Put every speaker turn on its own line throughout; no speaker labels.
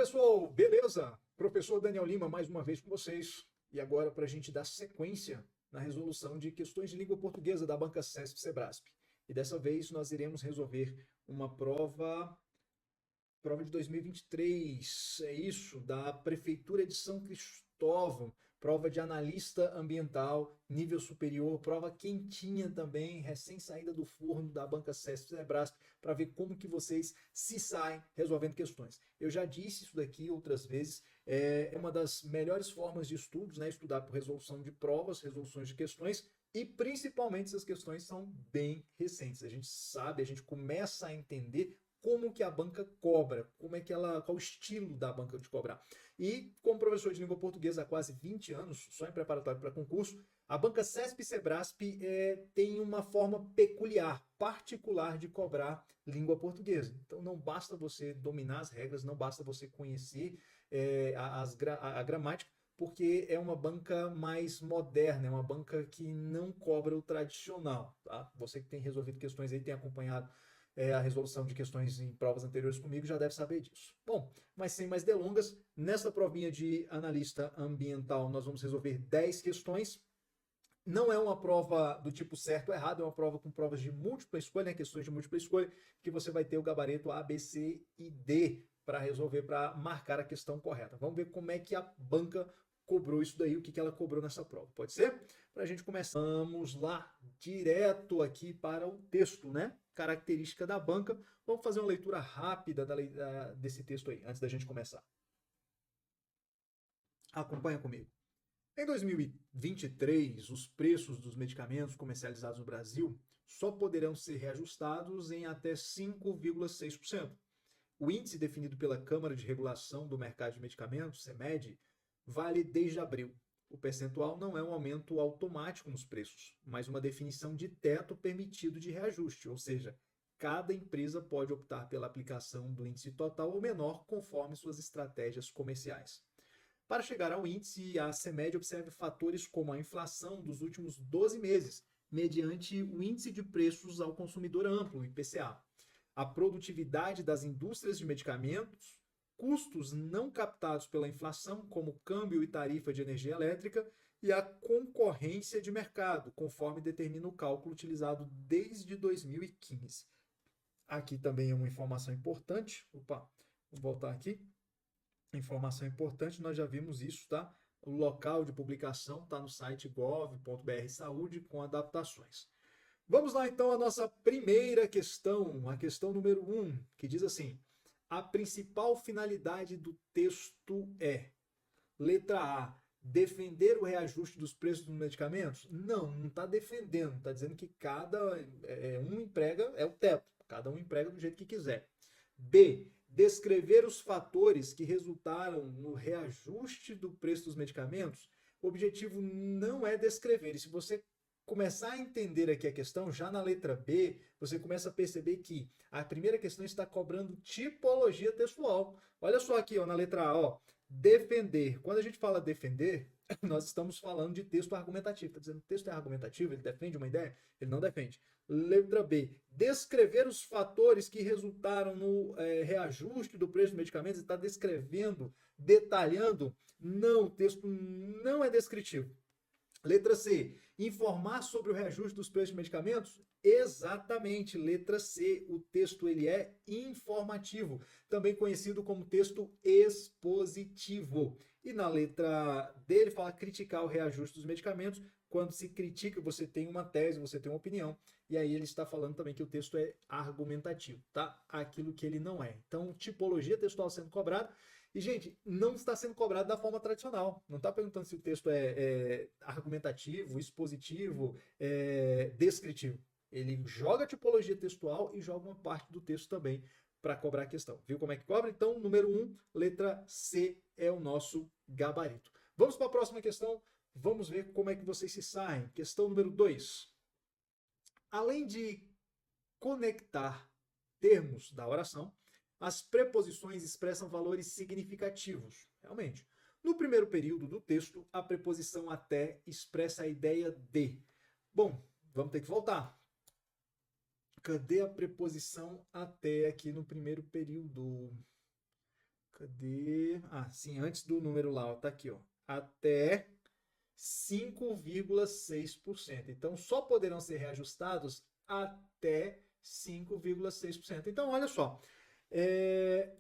pessoal, beleza? Professor Daniel Lima, mais uma vez com vocês. E agora para a gente dar sequência na resolução de questões de língua portuguesa da banca CESP-Sebrasp. E dessa vez nós iremos resolver uma prova de 2023, é isso, da Prefeitura de São Cristóvão, prova de analista ambiental, nível superior, prova quentinha também, recém-saída do forno da banca CESP-Sebrasp, para ver como que vocês se saem resolvendo questões. Eu já disse isso daqui outras vezes, é uma das melhores formas de estudos, né? Estudar por resolução de provas, resoluções de questões, e principalmente essas questões são bem recentes. A gente sabe, a gente começa a entender como que a banca cobra, qual o estilo da banca de cobrar. E como professor de língua portuguesa há quase 20 anos, só em preparatório para concurso, a banca CESP-Sebrasp tem uma forma peculiar, particular de cobrar língua portuguesa. Então não basta você dominar as regras, não basta você conhecer a gramática, porque é uma banca mais moderna, é uma banca que não cobra o tradicional. Tá? Você que tem resolvido questões aí, tem acompanhado a resolução de questões em provas anteriores comigo, já deve saber disso. Bom, mas sem mais delongas, nessa provinha de analista ambiental nós vamos resolver 10 questões. Não é uma prova do tipo certo ou errado, é uma prova com provas de múltipla escolha, né? Questões de múltipla escolha, que você vai ter o gabarito A, B, C e D para resolver, para marcar a questão correta. Vamos ver como é que a banca cobrou isso daí, o que ela cobrou nessa prova. Pode ser? Para a gente começar, vamos lá, direto aqui para o texto, né? Característica da banca. Vamos fazer uma leitura rápida desse texto aí, antes da gente começar. Acompanha comigo. Em 2023, os preços dos medicamentos comercializados no Brasil só poderão ser reajustados em até 5,6%. O índice definido pela Câmara de Regulação do Mercado de Medicamentos, CEMED, vale desde abril. O percentual não é um aumento automático nos preços, mas uma definição de teto permitido de reajuste, ou seja, cada empresa pode optar pela aplicação do índice total ou menor conforme suas estratégias comerciais. Para chegar ao índice, a CEMED observa fatores como a inflação dos últimos 12 meses, mediante o Índice de Preços ao Consumidor Amplo, IPCA, a produtividade das indústrias de medicamentos, custos não captados pela inflação, como câmbio e tarifa de energia elétrica, e a concorrência de mercado, conforme determina o cálculo utilizado desde 2015. Aqui também é uma informação importante. Opa, vou voltar aqui. Informação importante, nós já vimos isso, tá? O local de publicação está no site gov.br/saúde com adaptações. Vamos lá então à nossa primeira questão, a questão número 1, que diz assim: a principal finalidade do texto é, letra A, defender o reajuste dos preços dos medicamentos? Não está defendendo, está dizendo que cada um emprega, é o teto, cada um emprega do jeito que quiser. B, descrever os fatores que resultaram no reajuste do preço dos medicamentos. O objetivo não é descrever. E se você começar a entender aqui a questão, já na letra B, você começa a perceber que a primeira questão está cobrando tipologia textual. Olha só aqui, ó, na letra A, ó, defender. Quando a gente fala defender, nós estamos falando de texto argumentativo. Está dizendo que o texto é argumentativo, ele defende uma ideia? Ele não defende. Letra B, descrever os fatores que resultaram no reajuste do preço dos medicamentos. Está descrevendo, detalhando? Não, o texto não é descritivo. Letra C, informar sobre o reajuste dos preços de medicamentos? Exatamente, letra C, o texto ele é informativo, também conhecido como texto expositivo. E na letra D ele fala criticar o reajuste dos medicamentos. Quando se critica, você tem uma tese, você tem uma opinião, e aí ele está falando também que o texto é argumentativo, tá? Aquilo que ele não é. Então, tipologia textual sendo cobrada. E, gente, não está sendo cobrado da forma tradicional. Não está perguntando se o texto é argumentativo, expositivo, descritivo. Ele joga a tipologia textual e joga uma parte do texto também para cobrar a questão. Viu como é que cobra? Então, número 1, letra C é o nosso gabarito. Vamos para a próxima questão. Vamos ver como é que vocês se saem. Questão número 2. Além de conectar termos da oração, as preposições expressam valores significativos. Realmente. No primeiro período do texto, a preposição até expressa a ideia de. Bom, vamos ter que voltar. Cadê a preposição até aqui no primeiro período? Cadê? Ah, sim, antes do número lá, ó, tá aqui, ó. Até 5,6%. Então, só poderão ser reajustados até 5,6%. Então, olha só.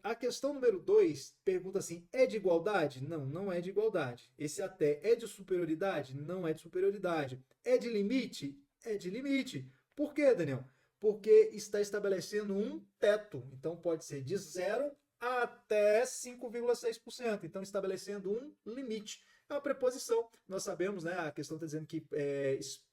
A questão número 2 pergunta assim: é de igualdade? Não, não é de igualdade. Esse até é de superioridade? Não é de superioridade. É de limite? É de limite. Por quê, Daniel? Porque está estabelecendo um teto. Então, pode ser de 0 até 5,6%. Então, estabelecendo um limite. É uma preposição. Nós sabemos, né? A questão está dizendo que,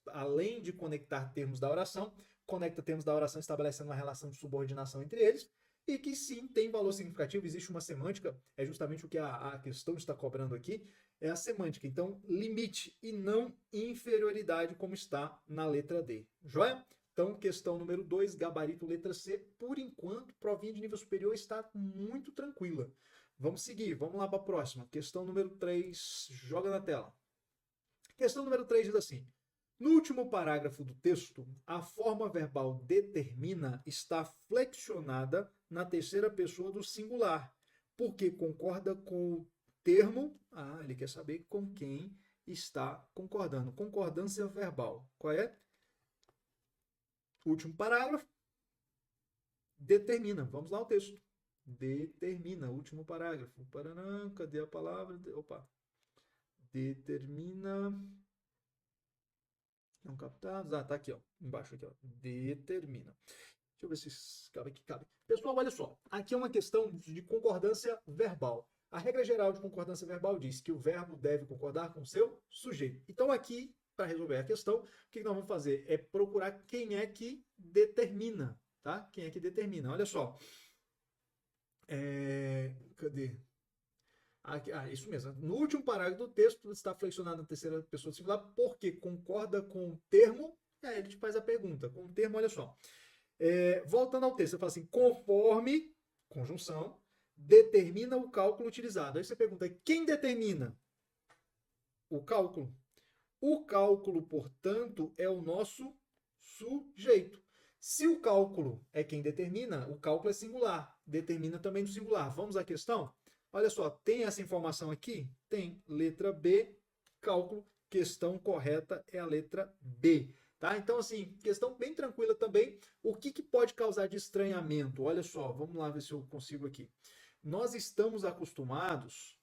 além de conectar termos da oração, conecta termos da oração estabelecendo uma relação de subordinação entre eles, e que sim, tem valor significativo, existe uma semântica, é justamente o que a questão está cobrando aqui, é a semântica. Então, limite e não inferioridade, como está na letra D. Joia? Então, questão número 2, gabarito letra C. Por enquanto, provinha de nível superior está muito tranquila. Vamos seguir, vamos lá para a próxima. Questão número 3, joga na tela. Questão número 3 diz assim: no último parágrafo do texto, a forma verbal determina está flexionada na terceira pessoa do singular, porque concorda com o termo. Ah, ele quer saber com quem está concordando. Concordância verbal. Qual é? Último parágrafo. Determina. Vamos lá ao texto. Determina. Último parágrafo. Paraná, cadê a palavra? Opa. Determina. Não captados. Ah, tá aqui, ó. Embaixo aqui, ó. Determina. Deixa eu ver se cabe aqui. Cabe. Pessoal, olha só. Aqui é uma questão de concordância verbal. A regra geral de concordância verbal diz que o verbo deve concordar com o seu sujeito. Então, aqui, para resolver a questão, o que nós vamos fazer? É procurar quem é que determina, tá? Quem é que determina. Olha só. Cadê? Isso mesmo. No último parágrafo do texto está flexionado na terceira pessoa singular porque concorda com o termo. E aí ele te faz a pergunta. Com o termo, olha só. Voltando ao texto, você fala assim: conforme, conjunção, determina o cálculo utilizado. Aí você pergunta: quem determina o cálculo? O cálculo, portanto, é o nosso sujeito. Se o cálculo é quem determina, o cálculo é singular. Determina também do singular. Vamos à questão? Olha só, tem essa informação aqui? Tem. Letra B, cálculo. Questão correta é a letra B. Tá? Então, assim, questão bem tranquila também. O que pode causar de estranhamento? Olha só, vamos lá ver se eu consigo aqui. Nós estamos acostumados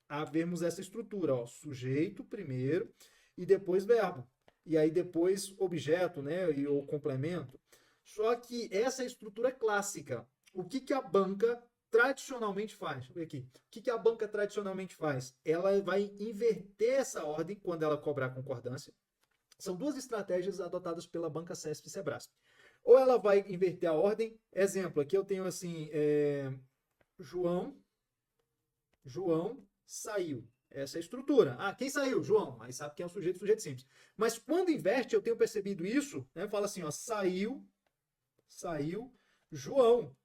a vermos essa estrutura, ó, sujeito primeiro e depois verbo. E aí depois objeto, né, e o complemento. Só que essa estrutura é clássica. O que a banca tradicionalmente faz? Deixa eu ver aqui. O que a banca tradicionalmente faz? Ela vai inverter essa ordem quando ela cobrar concordância. São duas estratégias adotadas pela banca CESP e Sebrasp. Ou ela vai inverter a ordem. Exemplo, aqui eu tenho assim, João saiu. Essa é a estrutura. Ah, quem saiu? João. Aí sabe quem é o sujeito simples. Mas quando inverte, eu tenho percebido isso, né? Fala assim, ó, saiu João.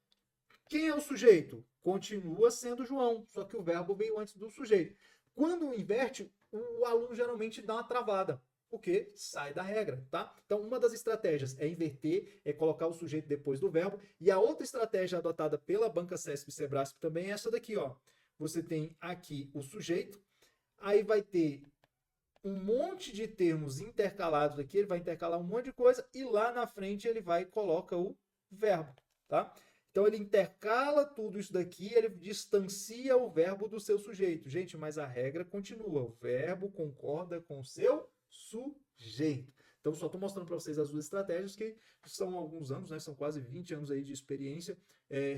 Quem é o sujeito? Continua sendo João, só que o verbo veio antes do sujeito. Quando inverte, o aluno geralmente dá uma travada, porque sai da regra, tá? Então, uma das estratégias é inverter, é colocar o sujeito depois do verbo, e a outra estratégia adotada pela banca CESP e Sebrasp também é essa daqui, ó. Você tem aqui o sujeito, aí vai ter um monte de termos intercalados aqui, ele vai intercalar um monte de coisa, e lá na frente ele vai e coloca o verbo, tá? Então ele intercala tudo isso daqui, ele distancia o verbo do seu sujeito. Gente, mas a regra continua. O verbo concorda com o seu sujeito. Então só estou mostrando para vocês as duas estratégias que são alguns anos, né? São quase 20 anos aí de experiência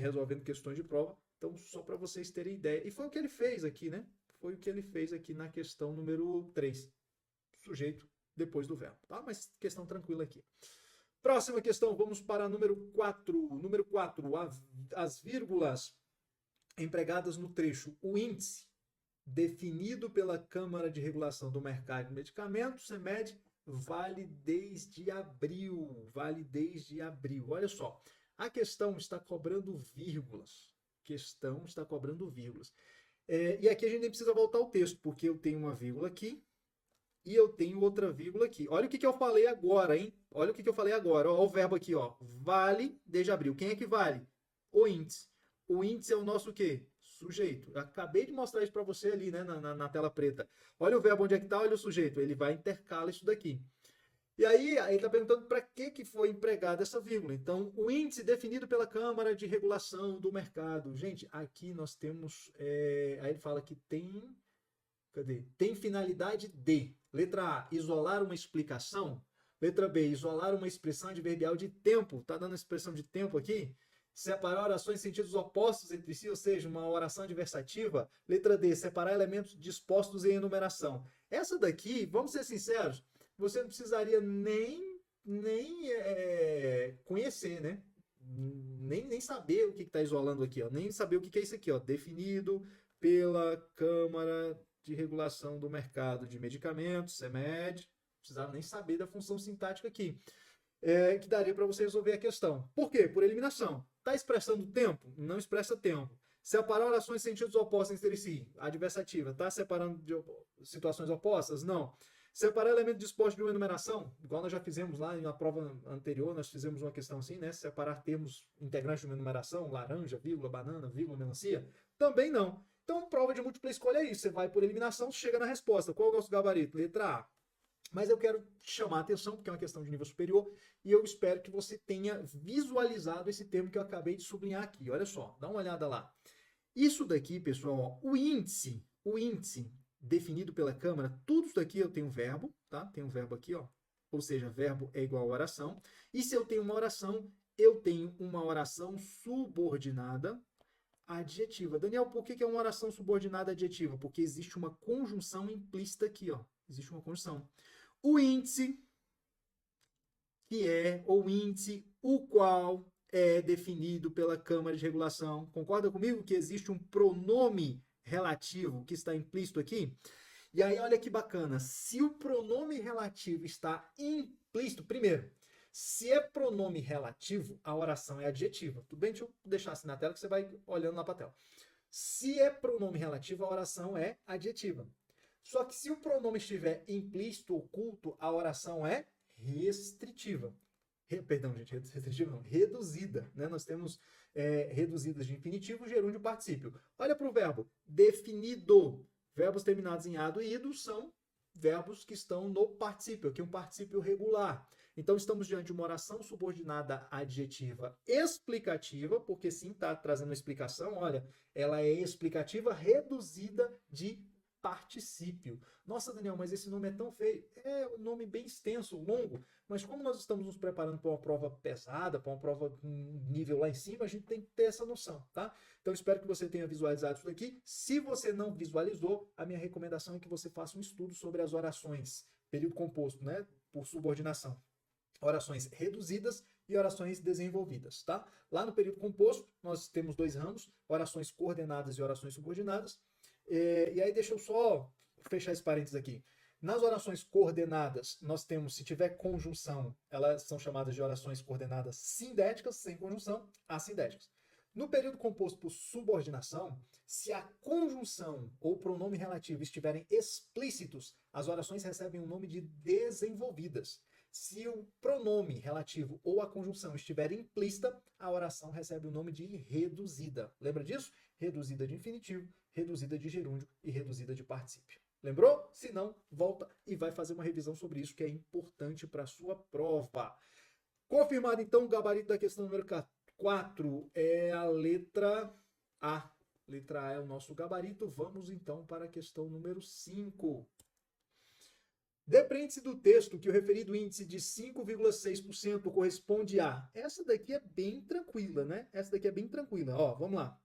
resolvendo questões de prova. Então só para vocês terem ideia. E foi o que ele fez aqui, né? Foi o que ele fez aqui na questão número 3. Sujeito depois do verbo, tá? Mas questão tranquila aqui. Próxima questão, vamos para a número 4. Número 4, as vírgulas empregadas no trecho. O índice definido pela Câmara de Regulação do Mercado de Medicamentos, CEMED, vale desde abril. Vale desde abril. Olha só, a questão está cobrando vírgulas. E aqui a gente nem precisa voltar ao texto, porque eu tenho uma vírgula aqui e eu tenho outra vírgula aqui. Olha o que eu falei agora, hein? Olha o que eu falei agora. Olha o verbo aqui, ó. Vale desde abril. Quem é que vale? O índice. O índice é o nosso o quê? Sujeito. Eu acabei de mostrar isso para você ali, né, na tela preta. Olha o verbo onde é que está, olha o sujeito. Ele vai intercalar isso daqui. E aí, ele está perguntando para que foi empregada essa vírgula. Então, o índice definido pela Câmara de Regulação do Mercado. Gente, aqui nós temos... aí ele fala que tem... Cadê? Tem finalidade de... Letra A, isolar uma explicação. Letra B, isolar uma expressão adverbial de tempo. Está dando a expressão de tempo aqui? Separar orações em sentidos opostos entre si, ou seja, uma oração adversativa. Letra D, separar elementos dispostos em enumeração. Essa daqui, vamos ser sinceros, você não precisaria nem conhecer, né? Nem saber o que está isolando aqui, ó. Nem saber o que é isso aqui, ó. Definido pela Câmara de Regulação do Mercado de Medicamentos, CMED. Não precisava nem saber da função sintática aqui. Que daria para você resolver a questão. Por quê? Por eliminação. Está expressando tempo? Não expressa tempo. Separar orações em sentidos opostos entre si. Adversativa. Está separando de situações opostas? Não. Separar elemento disposto de uma enumeração, igual nós já fizemos lá na prova anterior, nós fizemos uma questão assim, né? Separar termos integrantes de uma enumeração, laranja, vírgula, banana, vírgula, melancia. Também não. Então, prova de múltipla escolha é isso. Você vai por eliminação, chega na resposta. Qual é o nosso gabarito? Letra A. Mas eu quero chamar a atenção, porque é uma questão de nível superior, e eu espero que você tenha visualizado esse termo que eu acabei de sublinhar aqui. Olha só, dá uma olhada lá. Isso daqui, pessoal, ó, o índice definido pela Câmara, tudo isso daqui eu tenho verbo, tá? Tem um verbo aqui, ó. Ou seja, verbo é igual a oração. E se eu tenho uma oração, eu tenho uma oração subordinada adjetiva. Daniel, por que é uma oração subordinada adjetiva? Porque existe uma conjunção implícita aqui, ó. Existe uma conjunção. O índice, que é o índice, o qual é definido pela Câmara de Regulação. Concorda comigo que existe um pronome relativo que está implícito aqui? E aí, olha que bacana. Se o pronome relativo está implícito, primeiro, se é pronome relativo, a oração é adjetiva. Tudo bem? Deixa eu deixar assim na tela que você vai olhando lá para a tela. Se é pronome relativo, a oração é adjetiva. Só que se o pronome estiver implícito, oculto, a oração é restritiva. Perdão, gente, restritiva não, reduzida. Né? Nós temos reduzidas de infinitivo, gerúndio, particípio. Olha para o verbo definido. Verbos terminados em ado e ido são verbos que estão no particípio, aqui um particípio regular. Então, estamos diante de uma oração subordinada adjetiva explicativa, porque sim, está trazendo uma explicação, olha, ela é explicativa reduzida de particípio. Nossa, Daniel, mas esse nome é tão feio. É um nome bem extenso, longo, mas como nós estamos nos preparando para uma prova pesada, para uma prova com nível lá em cima, a gente tem que ter essa noção, tá? Então, espero que você tenha visualizado isso daqui. Se você não visualizou, a minha recomendação é que você faça um estudo sobre as orações, período composto, né, por subordinação. Orações reduzidas e orações desenvolvidas, tá? Lá no período composto, nós temos dois ramos, orações coordenadas e orações subordinadas. E aí deixa eu só fechar esse parênteses aqui. Nas orações coordenadas, nós temos, se tiver conjunção, elas são chamadas de orações coordenadas sindéticas, sem conjunção, assindéticas. No período composto por subordinação, se a conjunção ou pronome relativo estiverem explícitos, as orações recebem o nome de desenvolvidas. Se o pronome relativo ou a conjunção estiver implícita, a oração recebe o nome de reduzida. Lembra disso? Reduzida de infinitivo, reduzida de gerúndio e reduzida de particípio. Lembrou? Se não, volta e vai fazer uma revisão sobre isso, que é importante para a sua prova. Confirmado, então, o gabarito da questão número 4 é a letra A. Letra A é o nosso gabarito. Vamos, então, para a questão número 5. Depreende-se do texto que o referido índice de 5,6% corresponde a... Essa daqui é bem tranquila, né? Essa daqui é bem tranquila. Ó, vamos lá.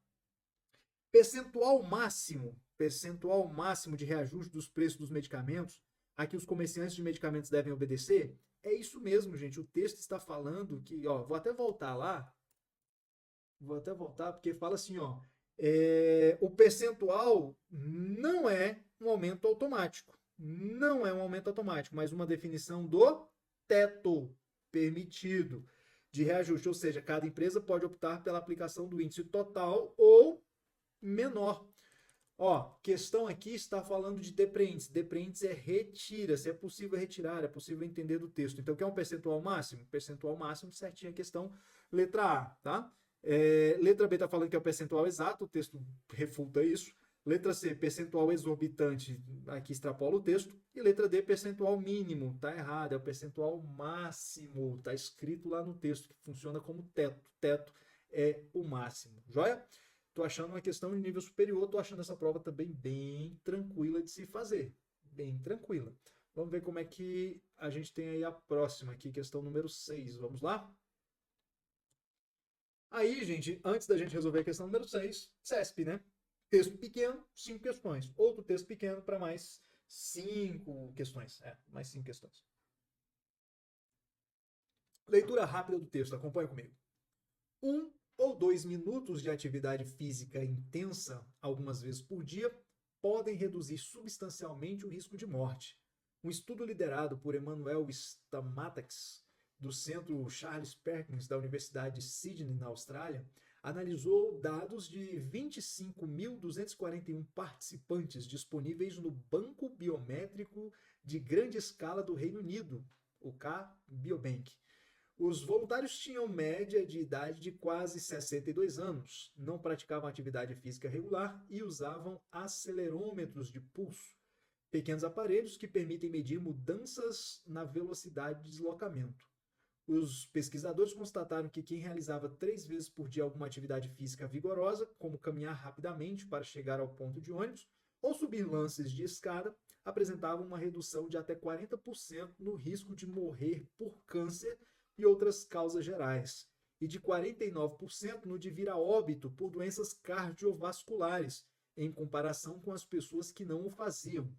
Percentual máximo de reajuste dos preços dos medicamentos a que os comerciantes de medicamentos devem obedecer? É isso mesmo, gente. O texto está falando que... Ó, vou até voltar lá. Vou até voltar, porque fala assim, ó. O percentual não é um aumento automático. Não é um aumento automático, mas uma definição do teto permitido de reajuste. Ou seja, cada empresa pode optar pela aplicação do índice total ou menor. Ó, questão aqui está falando de depreende-se. Depreende-se é retira, se é possível retirar, é possível entender do texto. Então, o que é um percentual máximo? Percentual máximo, certinho a questão, letra A, tá? Letra B está falando que é o percentual exato, o texto refuta isso. Letra C, percentual exorbitante, aqui extrapola o texto. E letra D, percentual mínimo, está errado, é o percentual máximo, está escrito lá no texto, que funciona como teto. Teto é o máximo, joia? Estou achando uma questão de nível superior, estou achando essa prova também bem tranquila de se fazer, bem tranquila. Vamos ver como é que a gente tem aí a próxima aqui, questão número 6, vamos lá? Aí, gente, antes da gente resolver a questão número 6, CESP, né? Texto pequeno, 5 questões. Outro texto pequeno para mais 5 questões. Mais 5 questões. Leitura rápida do texto, acompanha comigo. 1 ou 2 minutos de atividade física intensa, algumas vezes por dia, podem reduzir substancialmente o risco de morte. Um estudo liderado por Emmanuel Stamatax, do Centro Charles Perkins da Universidade de Sydney, na Austrália, analisou dados de 25.241 participantes disponíveis no Banco Biométrico de Grande Escala do Reino Unido, o K-Biobank. Os voluntários tinham média de idade de quase 62 anos, não praticavam atividade física regular e usavam acelerômetros de pulso, pequenos aparelhos que permitem medir mudanças na velocidade de deslocamento. Os pesquisadores constataram que quem realizava 3 vezes por dia alguma atividade física vigorosa, como caminhar rapidamente para chegar ao ponto de ônibus ou subir lances de escada, apresentavam uma redução de até 40% no risco de morrer por câncer e outras causas gerais, e de 49% no de vir a óbito por doenças cardiovasculares, em comparação com as pessoas que não o faziam.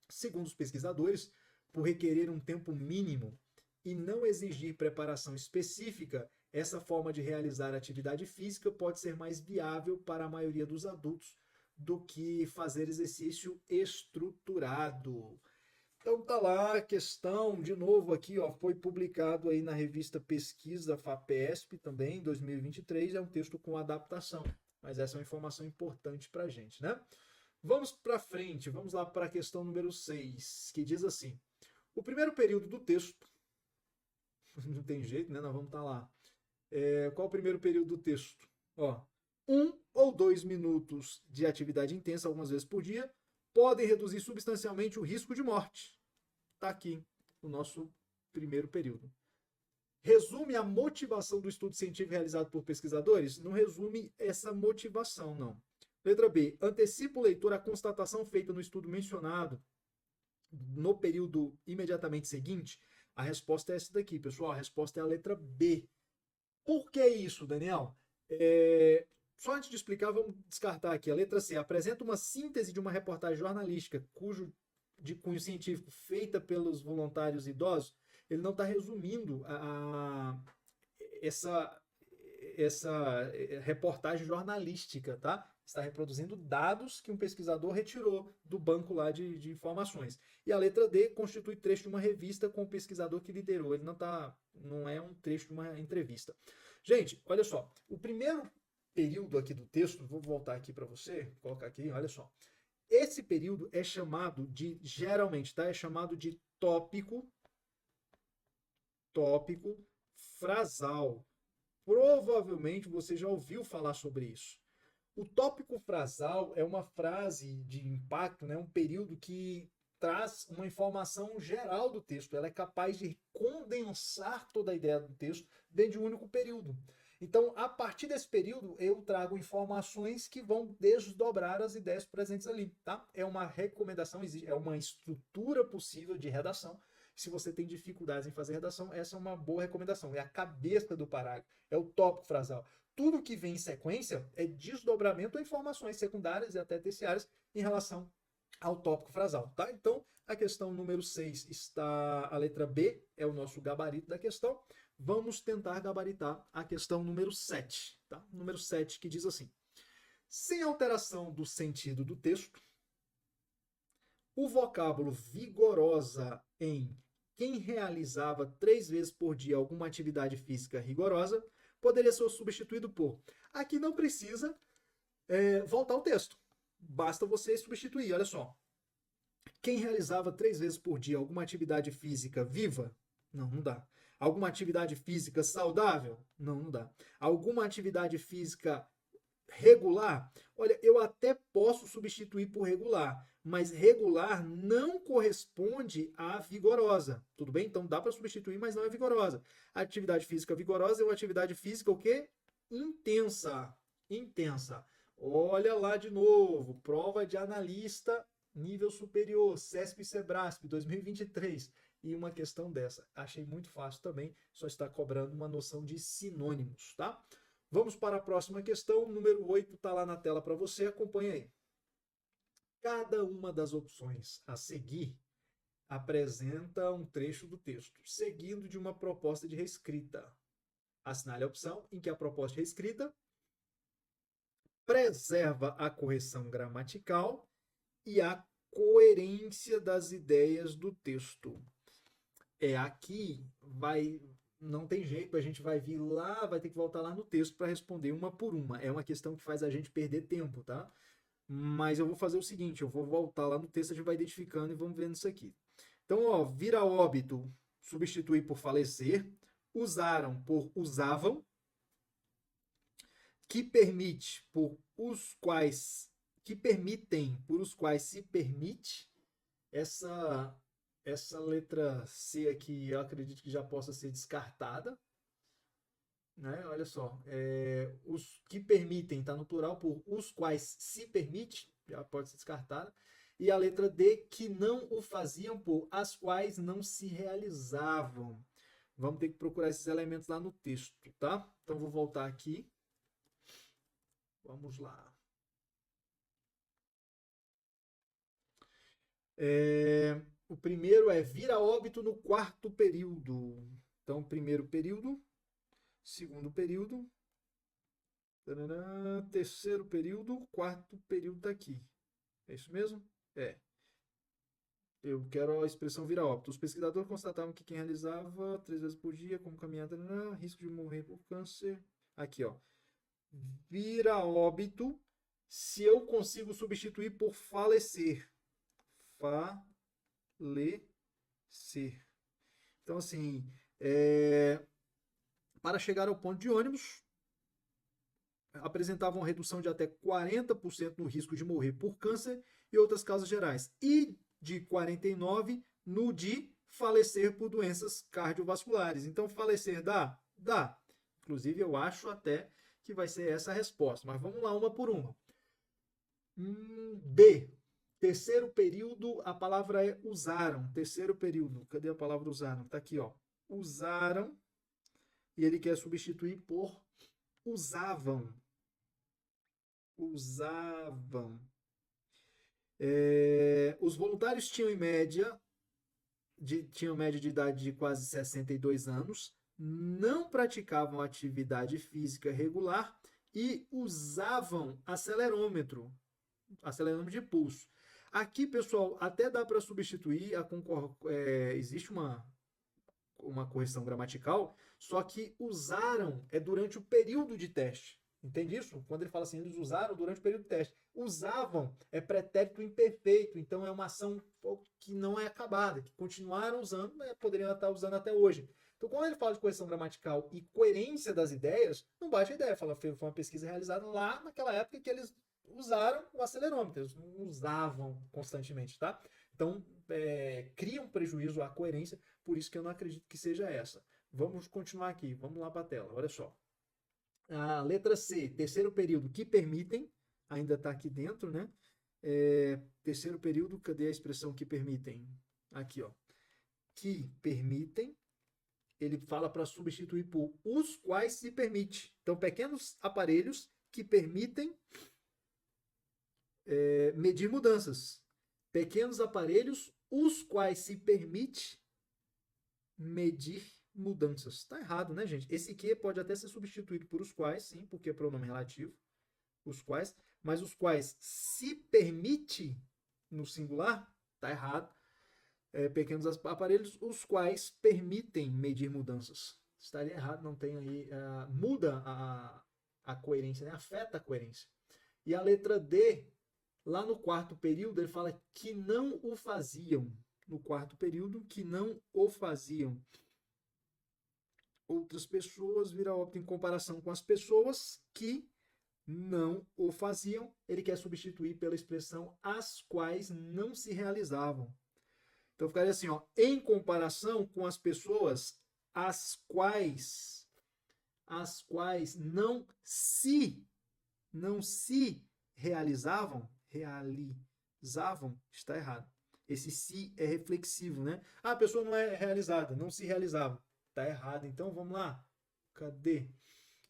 Segundo os pesquisadores, por requerer um tempo mínimo e não exigir preparação específica, essa forma de realizar atividade física pode ser mais viável para a maioria dos adultos do que fazer exercício estruturado. Então tá lá a questão, de novo aqui, ó, foi publicado aí na revista Pesquisa FAPESP também, em 2023, é um texto com adaptação, mas essa é uma informação importante para a gente, né? Vamos para frente, vamos lá para a questão número 6, que diz assim: o primeiro período do texto, não tem jeito, né? Nós vamos estar lá. Qual o primeiro período do texto? Ó, 1 ou 2 minutos de atividade intensa, algumas vezes por dia, podem reduzir substancialmente o risco de morte. Está aqui o nosso primeiro período. Resume a motivação do estudo científico realizado por pesquisadores? Não resume essa motivação, não. Letra B. Antecipa o leitor a constatação feita no estudo mencionado no período imediatamente seguinte? A resposta é essa daqui, pessoal. A resposta é a letra B. Por que isso, Daniel? Só antes de explicar, vamos descartar aqui. A letra C. Apresenta uma síntese de uma reportagem jornalística de cunho científico feita pelos voluntários idosos. Ele não está resumindo essa reportagem jornalística, tá? Está reproduzindo dados que um pesquisador retirou do banco lá de informações. E a letra D constitui trecho de uma revista com o pesquisador que liderou. Ele não é um trecho de uma entrevista. Gente, olha só. O primeiro período aqui do texto, vou voltar aqui para você, colocar aqui, olha só. Esse período é chamado de, geralmente, tá? É chamado de tópico frasal. Provavelmente você já ouviu falar sobre isso. O tópico frasal é uma frase de impacto, né? Um período que traz uma informação geral do texto. Ela é capaz de condensar toda a ideia do texto dentro de um único período. Então, a partir desse período, eu trago informações que vão desdobrar as ideias presentes ali, tá? É uma recomendação, é uma estrutura possível de redação. Se você tem dificuldades em fazer redação, essa é uma boa recomendação. É a cabeça do parágrafo, é o tópico frasal. Tudo que vem em sequência é desdobramento ou informações secundárias e até terciárias em relação ao tópico frasal, tá? Então, a questão número 6 está, a letra B é o nosso gabarito da questão. Vamos tentar gabaritar a questão número 7, tá? Número 7, que diz assim: sem alteração do sentido do texto, o vocábulo vigorosa em quem realizava 3 vezes por dia alguma atividade física rigorosa poderia ser substituído por. Aqui não precisa voltar ao texto. Basta você substituir, olha só. Quem realizava 3 vezes por dia alguma atividade física viva? Não dá. Alguma atividade física saudável? Não, não dá. Alguma atividade física regular? Olha, eu até posso substituir por regular, mas regular não corresponde à vigorosa. Tudo bem? Então dá para substituir, mas não é vigorosa. Atividade física vigorosa é uma atividade física o quê? Intensa. Intensa. Olha lá de novo, prova de analista nível superior, CESP e Sebrasp 2023. E uma questão dessa. Achei muito fácil também, só está cobrando uma noção de sinônimos, tá? Vamos para a próxima questão, número 8, está lá na tela para você, acompanha aí. Cada uma das opções a seguir apresenta um trecho do texto, seguindo de uma proposta de reescrita. Assinale a opção em que a proposta de reescrita preserva a correção gramatical e a coerência das ideias do texto. Aqui não tem jeito, a gente vai vir lá, vai ter que voltar lá no texto para responder uma por uma. É uma questão que faz a gente perder tempo, tá? Mas eu vou fazer o seguinte, eu vou voltar lá no texto, a gente vai identificando e vamos vendo isso aqui. Então, ó, vir a óbito, substituir por falecer, usaram por usavam, que permite por os quais, que permitem por os quais se permite, essa letra C aqui eu acredito que já possa ser descartada, né? Olha só, os que permitem está no plural por os quais se permite, já pode ser descartada, e a letra D que não o faziam por as quais não se realizavam. Vamos ter que procurar esses elementos lá no texto, tá? Então vou voltar aqui. Vamos lá. O primeiro é vir a óbito no quarto período. Então, primeiro período, segundo período, terceiro período, quarto período está aqui. É isso mesmo? É. Eu quero a expressão vir a óbito. Os pesquisadores constatavam que quem realizava 3 vezes por dia, como caminhada, risco de morrer por câncer. Aqui, ó. Vir a óbito se eu consigo substituir por falecer. Falecer. Então, assim, para chegar ao ponto de ônibus, apresentavam redução de até 40% no risco de morrer por câncer e outras causas gerais, e de 49% no de falecer por doenças cardiovasculares. Então, falecer dá? Dá. Inclusive, eu acho até que vai ser essa a resposta, mas vamos lá uma por uma. B. Terceiro período, a palavra é usaram. Terceiro período, cadê a palavra usaram? Está aqui, ó. Usaram, e ele quer substituir por usavam. Usavam. Os voluntários tinham média de idade de quase 62 anos, não praticavam atividade física regular e usavam acelerômetro de pulso. Aqui, pessoal, até dá para substituir, existe uma correção gramatical, só que usaram durante o período de teste. Entende isso? Quando ele fala assim, eles usaram durante o período de teste. Usavam é pretérito imperfeito, então é uma ação que não é acabada, que continuaram usando, poderiam estar usando até hoje. Então, quando ele fala de correção gramatical e coerência das ideias, não bate a ideia. Foi uma pesquisa realizada lá naquela época que eles usaram o acelerômetro, eles não usavam constantemente, tá? Então, cria um prejuízo à coerência, por isso que eu não acredito que seja essa. Vamos continuar aqui, vamos lá para a tela, olha só. A letra C, terceiro período, que permitem, ainda está aqui dentro, né? Terceiro período, cadê a expressão que permitem? Aqui, ó. Que permitem, ele fala para substituir por os quais se permite. Então, pequenos aparelhos que permitem medir mudanças. Pequenos aparelhos, os quais se permite medir mudanças. Está errado, né, gente? Esse que pode até ser substituído por os quais, sim, porque é pronome relativo. Os quais, mas os quais se permite no singular, está errado. Pequenos aparelhos, os quais permitem medir mudanças. Estaria errado, não tem aí. Muda a coerência, né? Afeta a coerência. E a letra D, lá no quarto período, ele fala que não o faziam. No quarto período, que não o faziam. outras pessoas vira óbito em comparação com as pessoas que não o faziam. Ele quer substituir pela expressão as quais não se realizavam. Então ficaria assim, ó, em comparação com as pessoas as quais não se realizavam, está errado. Esse se é reflexivo, né? Ah, a pessoa não é realizada, não se realizava. Está errado. Então vamos lá. Cadê?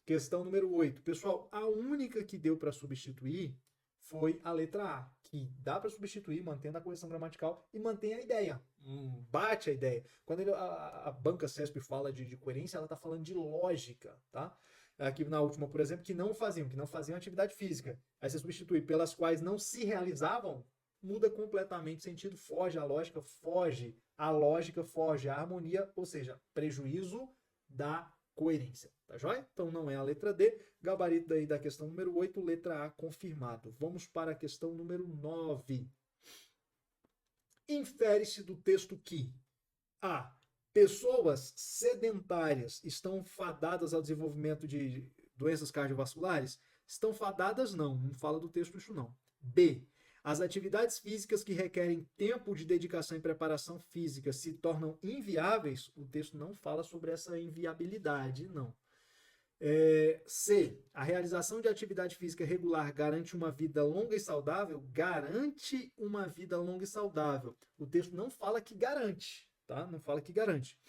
Questão número 8. Pessoal, a única que deu para substituir foi a letra A, que dá para substituir mantendo a correção gramatical e mantém a ideia. Bate a ideia. Quando a banca CESP fala de coerência, ela está falando de lógica, tá? Aqui na última, por exemplo, que não faziam atividade física. Aí você substitui pelas quais não se realizavam, muda completamente o sentido, foge a lógica, foge a harmonia, ou seja, prejuízo da coerência, tá joia? Então não é a letra D, gabarito daí da questão número 8, letra A confirmado. Vamos para a questão número 9. Infere-se do texto que A. Pessoas sedentárias estão fadadas ao desenvolvimento de doenças cardiovasculares? Estão fadadas? Não fala do texto isso não. B. As atividades físicas que requerem tempo de dedicação e preparação física se tornam inviáveis? O texto não fala sobre essa inviabilidade, não. C. A realização de atividade física regular garante uma vida longa e saudável? Garante uma vida longa e saudável. O texto não fala que garante, tá? Não fala que garante.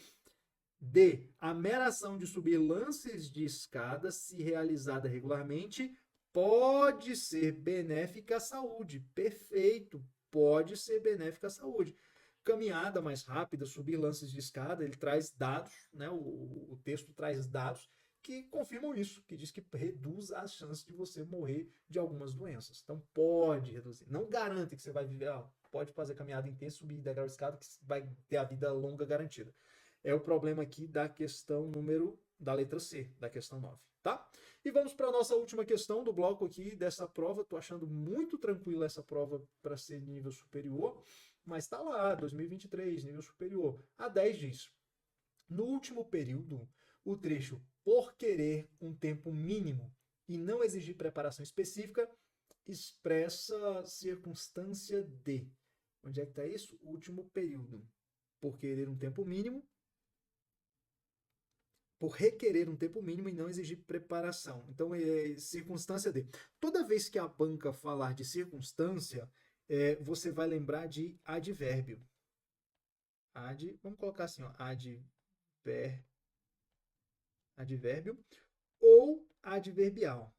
D. A mera ação de subir lances de escada, se realizada regularmente, pode ser benéfica à saúde. Perfeito, pode ser benéfica à saúde. Caminhada mais rápida, subir lances de escada, ele traz dados, né? O texto traz dados que confirmam isso, que diz que reduz as chances de você morrer de algumas doenças. Então pode reduzir. Não garante que você vai viver, pode fazer caminhada intensa, subir degrau de escada, que vai ter a vida longa garantida. É o problema aqui da questão da letra C, da questão 9, tá? E vamos para a nossa última questão do bloco aqui dessa prova. Tô achando muito tranquila essa prova para ser nível superior, mas tá lá, 2023, nível superior. A 10 diz: no último período, o trecho por querer um tempo mínimo e não exigir preparação específica expressa circunstância de. Onde é que está isso? Último período. Por querer um tempo mínimo, por requerer um tempo mínimo e não exigir preparação. Então, circunstância de. Toda vez que a banca falar de circunstância, você vai lembrar de advérbio. Vamos colocar assim, ó, advérbio ou adverbial.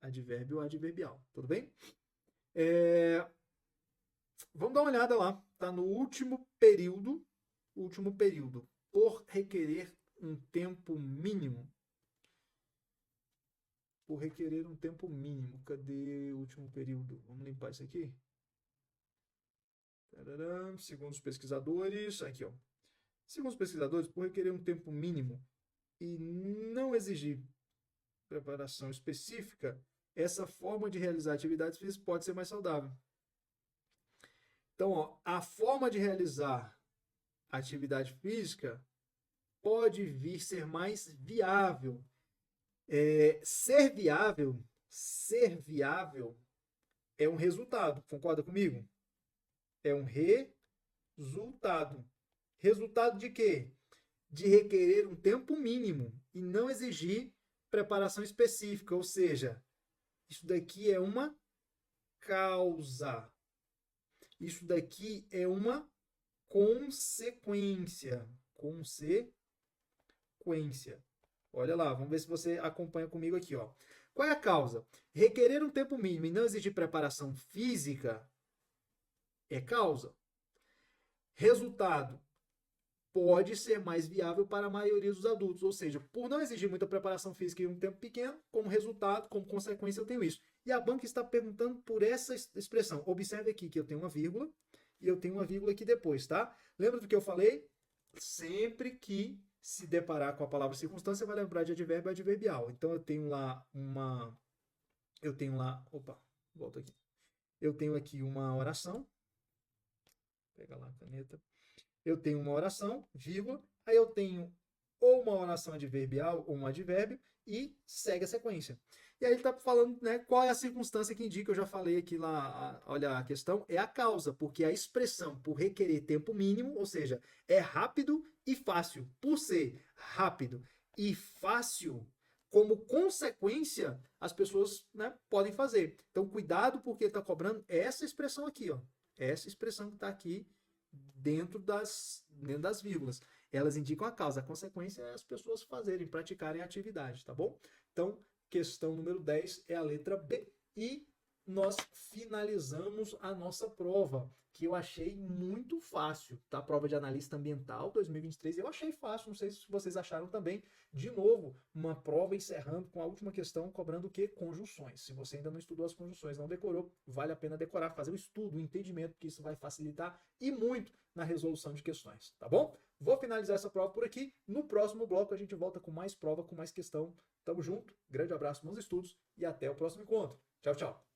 Advérbio ou adverbial. Tudo bem? Vamos dar uma olhada lá. Está no último período, por requerer um tempo mínimo. Por requerer um tempo mínimo. Cadê o último período? Vamos limpar isso aqui. Segundo os pesquisadores, aqui, ó. Segundo os pesquisadores, por requerer um tempo mínimo e não exigir preparação específica, essa forma de realizar atividades físicas pode ser mais saudável. Então, ó, a forma de realizar atividade física pode vir ser mais viável. Ser viável é um resultado. Concorda comigo? É um resultado. Resultado de quê? De requerer um tempo mínimo e não exigir preparação específica. Ou seja, isso daqui é uma causa. Isso daqui é uma consequência. Olha lá, vamos ver se você acompanha comigo aqui, ó. Qual é a causa? Requerer um tempo mínimo e não exigir preparação física é causa. Resultado: pode ser mais viável para a maioria dos adultos. Ou seja, por não exigir muita preparação física em um tempo pequeno, como resultado, como consequência, eu tenho isso. E a banca está perguntando por essa expressão. Observe aqui que eu tenho uma vírgula e eu tenho uma vírgula aqui depois, tá? Lembra do que eu falei? Sempre que se deparar com a palavra circunstância, vai lembrar de advérbio adverbial. Então eu tenho lá opa, volta aqui. Eu tenho aqui uma oração. Pega lá a caneta. eu tenho uma oração, vírgula, aí eu tenho ou uma oração adverbial ou um advérbio e segue a sequência. E aí ele está falando, né, qual é a circunstância que indica, eu já falei aqui lá, olha a questão, é a causa, porque a expressão por requerer tempo mínimo, ou seja, é rápido e fácil. Por ser rápido e fácil, como consequência, as pessoas, né, podem fazer. Então, cuidado, porque ele está cobrando essa expressão aqui, ó. Essa expressão que está aqui dentro das vírgulas. Elas indicam a causa. A consequência é as pessoas fazerem, praticarem a atividade, tá bom? Então, questão número 10 é a letra B. E nós finalizamos a nossa prova, que eu achei muito fácil, tá? Prova de analista ambiental 2023, eu achei fácil, não sei se vocês acharam também. De novo, uma prova encerrando com a última questão, cobrando o quê? Conjunções. Se você ainda não estudou as conjunções, não decorou, vale a pena decorar, fazer o estudo, o entendimento, porque isso vai facilitar e muito na resolução de questões, tá bom? Vou finalizar essa prova por aqui. No próximo bloco a gente volta com mais prova, com mais questão. Tamo junto, grande abraço, bons estudos e até o próximo encontro. Tchau, tchau.